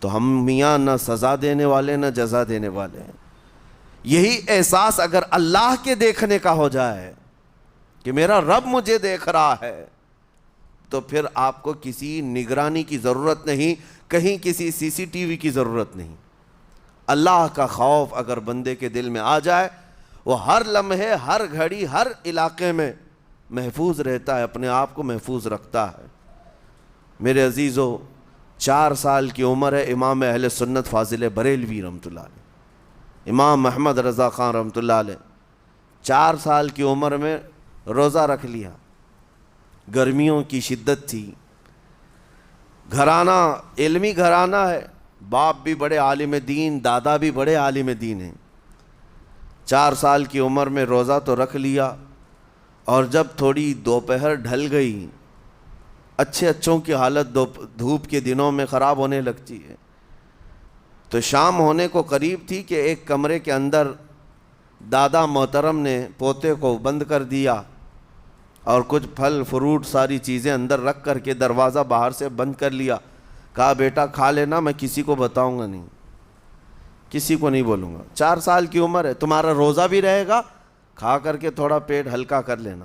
تو ہم میاں نہ سزا دینے والے نہ جزا دینے والے ہیں۔ یہی احساس اگر اللہ کے دیکھنے کا ہو جائے کہ میرا رب مجھے دیکھ رہا ہے، تو پھر آپ کو کسی نگرانی کی ضرورت نہیں، کہیں کسی سی سی ٹی وی کی ضرورت نہیں۔ اللہ کا خوف اگر بندے کے دل میں آ جائے، وہ ہر لمحے، ہر گھڑی، ہر علاقے میں محفوظ رہتا ہے، اپنے آپ کو محفوظ رکھتا ہے۔ میرے عزیزو، 4 سال کی عمر ہے امام اہل سنت فاضل بریلوی رحمۃ اللہ علیہ، امام محمد رضا خان رحمۃ اللہ علیہ 4 سال کی عمر میں روزہ رکھ لیا۔ گرمیوں کی شدت تھی، گھرانہ علمی گھرانہ ہے، باپ بھی بڑے عالم دین، دادا بھی بڑے عالم دین ہیں۔ 4 سال کی عمر میں روزہ تو رکھ لیا، اور جب تھوڑی دوپہر ڈھل گئی، اچھوں کی حالت دھوپ کے دنوں میں خراب ہونے لگتی ہے، تو شام ہونے کو قریب تھی کہ ایک کمرے کے اندر دادا محترم نے پوتے کو بند کر دیا، اور کچھ پھل فروٹ ساری چیزیں اندر رکھ کر کے دروازہ باہر سے بند کر لیا۔ کہا بیٹا کھا لینا، میں کسی کو بتاؤں گا نہیں، کسی کو نہیں بولوں گا، 4 سال کی عمر ہے، تمہارا روزہ بھی رہے گا، کھا کر کے تھوڑا پیٹ ہلکا کر لینا۔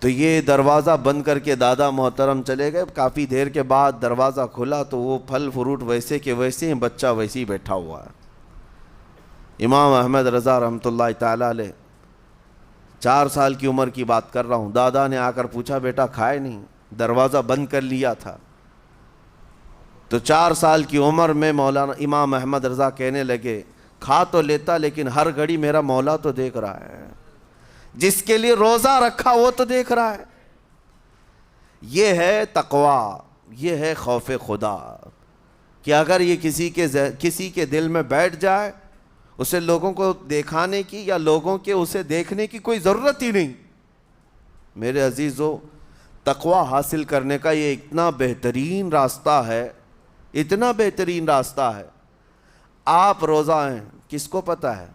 تو یہ دروازہ بند کر کے دادا محترم چلے گئے۔ کافی دیر کے بعد دروازہ کھلا تو وہ پھل فروٹ ویسے کے ویسے ہیں، بچہ ویسے ہی بیٹھا ہوا ہے۔ امام احمد رضا رحمۃ اللہ تعالیٰ علیہ، 4 سال کی عمر کی بات کر رہا ہوں، دادا نے آ کر پوچھا بیٹا کھائے نہیں؟ دروازہ بند کر لیا تھا۔ تو 4 سال کی عمر میں مولانا امام احمد رضا کہنے لگے، کھا تو لیتا لیکن ہر گھڑی میرا مولا تو دیکھ رہا ہے، جس کے لیے روزہ رکھا وہ تو دیکھ رہا ہے۔ یہ ہے تقویٰ، یہ ہے خوف خدا، کہ اگر یہ کسی کے دل میں بیٹھ جائے، اسے لوگوں کو دکھانے کی یا لوگوں کے اسے دیکھنے کی کوئی ضرورت ہی نہیں۔ میرے عزیزو، تقویٰ حاصل کرنے کا یہ اتنا بہترین راستہ ہے، اتنا بہترین راستہ ہے۔ آپ روزہ ہیں، کس کو پتہ ہے؟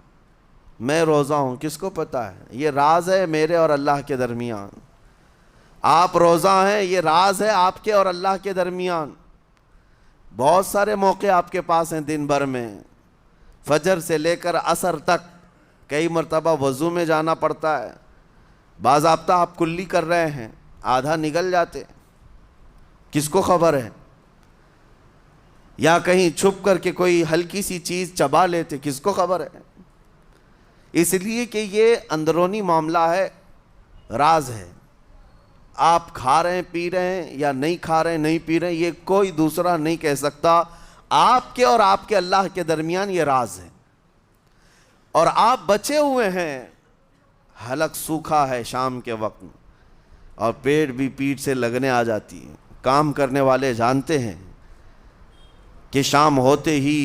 میں روزہ ہوں، کس کو پتہ ہے؟ یہ راز ہے میرے اور اللہ کے درمیان۔ آپ روزہ ہیں، یہ راز ہے آپ کے اور اللہ کے درمیان۔ بہت سارے موقع آپ کے پاس ہیں دن بھر میں، فجر سے لے کر عصر تک، کئی مرتبہ وضو میں جانا پڑتا ہے، باضابطہ آپ کلی کر رہے ہیں، آدھا نگل جاتے، کس کو خبر ہے؟ یا کہیں چھپ کر کے کوئی ہلکی سی چیز چبا لیتے، کس کو خبر ہے؟ اس لیے کہ یہ اندرونی معاملہ ہے، راز ہے۔ آپ کھا رہے ہیں، پی رہے ہیں، یا نہیں کھا رہے ہیں، نہیں پی رہے ہیں، یہ کوئی دوسرا نہیں کہہ سکتا۔ آپ کے اور آپ کے اللہ کے درمیان یہ راز ہے، اور آپ بچے ہوئے ہیں۔ حلق سوکھا ہے شام کے وقت میں، اور پیٹ بھی پیٹ سے لگنے آ جاتی ہے۔ کام کرنے والے جانتے ہیں کہ شام ہوتے ہی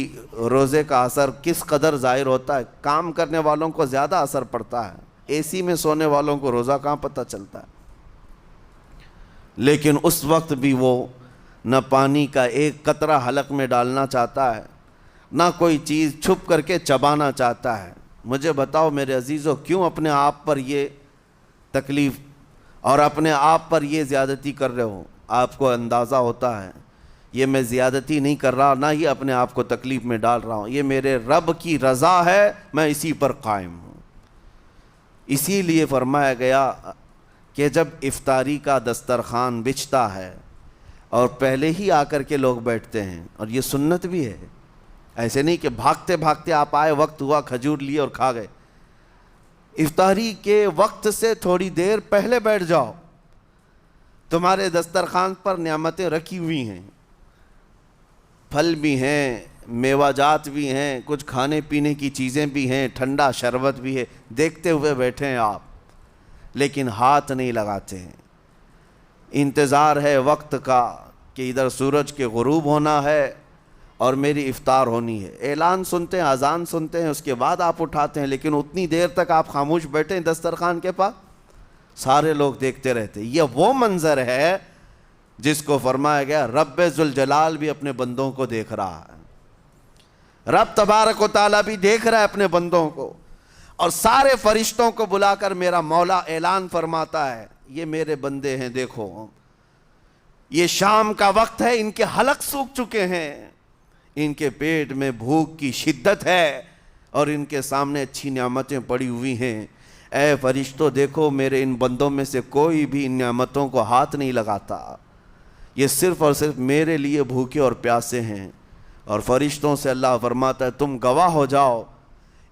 روزے کا اثر کس قدر ظاہر ہوتا ہے۔ کام کرنے والوں کو زیادہ اثر پڑتا ہے، اے سی میں سونے والوں کو روزہ کہاں پتہ چلتا ہے۔ لیکن اس وقت بھی وہ نہ پانی کا ایک قطرہ حلق میں ڈالنا چاہتا ہے، نہ کوئی چیز چھپ کر کے چبانا چاہتا ہے۔ مجھے بتاؤ میرے عزیزو، کیوں اپنے آپ پر یہ تکلیف اور اپنے آپ پر یہ زیادتی کر رہے ہو؟ آپ کو اندازہ ہوتا ہے یہ میں زیادتی نہیں کر رہا، نہ ہی اپنے آپ کو تکلیف میں ڈال رہا ہوں، یہ میرے رب کی رضا ہے، میں اسی پر قائم ہوں۔ اسی لیے فرمایا گیا کہ جب افطاری کا دسترخوان بچھتا ہے اور پہلے ہی آ کر کے لوگ بیٹھتے ہیں، اور یہ سنت بھی ہے، ایسے نہیں کہ بھاگتے بھاگتے آپ آئے، وقت ہوا، کھجور لیے اور کھا گئے۔ افطاری کے وقت سے تھوڑی دیر پہلے بیٹھ جاؤ، تمہارے دسترخوان پر نعمتیں رکھی ہوئی ہیں، پھل بھی ہیں، میوہ جات بھی ہیں، کچھ کھانے پینے کی چیزیں بھی ہیں، ٹھنڈا شربت بھی ہے، دیکھتے ہوئے بیٹھے ہیں آپ، لیکن ہاتھ نہیں لگاتے ہیں۔ انتظار ہے وقت کا کہ ادھر سورج کے غروب ہونا ہے اور میری افطار ہونی ہے، اعلان سنتے ہیں، اذان سنتے ہیں، اس کے بعد آپ اٹھاتے ہیں، لیکن اتنی دیر تک آپ خاموش بیٹھے ہیں دسترخوان کے پاس، سارے لوگ دیکھتے رہتے۔ یہ وہ منظر ہے جس کو فرمایا گیا رب ذوالجلال بھی اپنے بندوں کو دیکھ رہا ہے، رب تبارک و تعالیٰ بھی دیکھ رہا ہے اپنے بندوں کو، اور سارے فرشتوں کو بلا کر میرا مولا اعلان فرماتا ہے یہ میرے بندے ہیں، دیکھو یہ شام کا وقت ہے، ان کے حلق سوکھ چکے ہیں، ان کے پیٹ میں بھوک کی شدت ہے اور ان کے سامنے اچھی نعمتیں پڑی ہوئی ہیں۔ اے فرشتوں دیکھو، میرے ان بندوں میں سے کوئی بھی ان نعمتوں کو ہاتھ نہیں لگاتا، یہ صرف اور صرف میرے لیے بھوکے اور پیاسے ہیں۔ اور فرشتوں سے اللہ فرماتا ہے تم گواہ ہو جاؤ،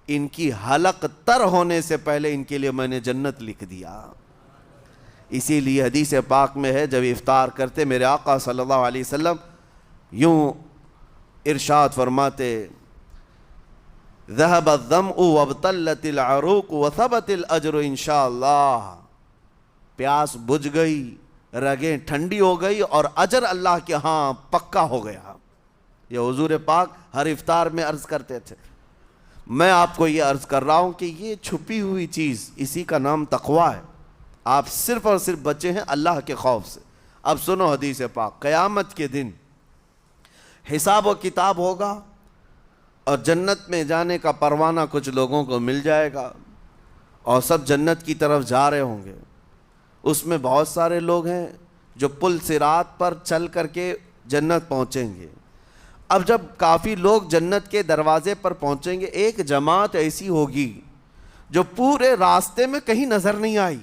ان کی حلق تر ہونے سے پہلے ان کے لیے میں نے جنت لکھ دیا۔ اسی لیے حدیث پاک میں ہے، جب افطار کرتے میرے آقا صلی اللہ علیہ وسلم یوں ارشاد فرماتے، ذهب الظمأ وابتلت العروق وثبت الاجر انشاءاللہ، پیاس بجھ گئی، رگیں ٹھنڈی ہو گئی اور اجر اللہ کے ہاں پکا ہو گیا۔ یہ حضور پاک ہر افطار میں عرض کرتے تھے۔ میں آپ کو یہ عرض کر رہا ہوں کہ یہ چھپی ہوئی چیز، اسی کا نام تقویٰ ہے۔ آپ صرف اور صرف بچے ہیں اللہ کے خوف سے۔ اب سنو حدیث پاک، قیامت کے دن حساب و کتاب ہوگا اور جنت میں جانے کا پروانہ کچھ لوگوں کو مل جائے گا اور سب جنت کی طرف جا رہے ہوں گے۔ اس میں بہت سارے لوگ ہیں جو پل صراط پر چل کر کے جنت پہنچیں گے۔ اب جب کافی لوگ جنت کے دروازے پر پہنچیں گے، ایک جماعت ایسی ہوگی جو پورے راستے میں کہیں نظر نہیں آئی،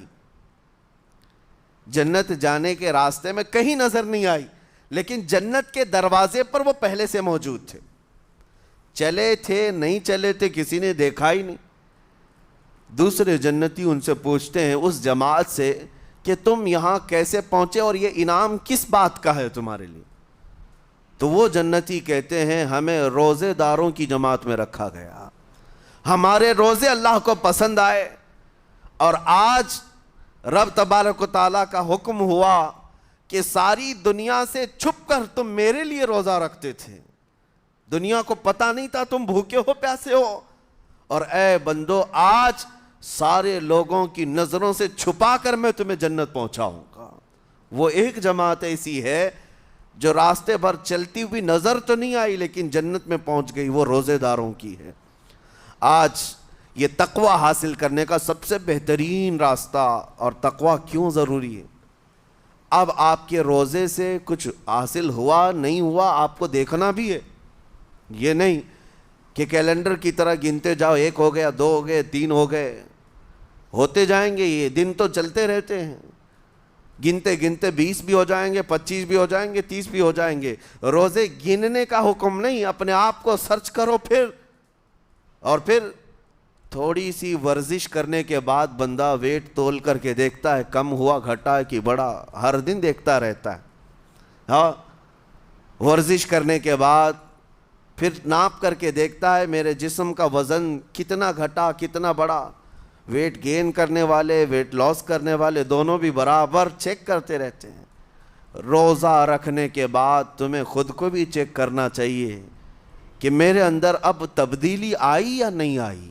جنت جانے کے راستے میں کہیں نظر نہیں آئی، لیکن جنت کے دروازے پر وہ پہلے سے موجود تھے، چلے تھے نہیں چلے تھے کسی نے دیکھا ہی نہیں۔ دوسرے جنتی ان سے پوچھتے ہیں اس جماعت سے کہ تم یہاں کیسے پہنچے اور یہ انعام کس بات کا ہے تمہارے لیے؟ تو وہ جنتی کہتے ہیں ہمیں روزے داروں کی جماعت میں رکھا گیا، ہمارے روزے اللہ کو پسند آئے، اور آج رب تبارک و تعالیٰ کا حکم ہوا کہ ساری دنیا سے چھپ کر تم میرے لیے روزہ رکھتے تھے، دنیا کو پتہ نہیں تھا تم بھوکے ہو پیاسے ہو، اور اے بندو آج سارے لوگوں کی نظروں سے چھپا کر میں تمہیں جنت پہنچاؤں گا۔ وہ ایک جماعت ایسی ہے جو راستے بھر چلتی ہوئی نظر تو نہیں آئی لیکن جنت میں پہنچ گئی، وہ روزے داروں کی ہے۔ آج یہ تقوی حاصل کرنے کا سب سے بہترین راستہ، اور تقوی کیوں ضروری ہے؟ اب آپ کے روزے سے کچھ حاصل ہوا نہیں ہوا آپ کو دیکھنا بھی ہے، یہ نہیں کہ کیلنڈر کی طرح گنتے جاؤ، 1 ہو گیا، 2 ہو گئے، 3 ہو گئے، ہوتے جائیں گے، یہ دن تو چلتے رہتے ہیں، گنتے گنتے 20 بھی ہو جائیں گے، 25 بھی ہو جائیں گے، 30 بھی ہو جائیں گے۔ روزے گننے کا حکم نہیں، اپنے آپ کو سرچ کرو پھر تھوڑی سی ورزش کرنے کے بعد بندہ ویٹ تول کر کے دیکھتا ہے کم ہوا گھٹا ہے کہ بڑا، ہر دن دیکھتا رہتا ہے۔ ہاں، ورزش کرنے کے بعد پھر ناپ کر کے دیکھتا ہے میرے جسم کا وزن کتنا گھٹا کتنا بڑا۔ ویٹ گین کرنے والے ویٹ لاس کرنے والے دونوں بھی برابر چیک کرتے رہتے ہیں۔ روزہ رکھنے کے بعد تمہیں خود کو بھی چیک کرنا چاہیے کہ میرے اندر اب تبدیلی آئی یا نہیں آئی۔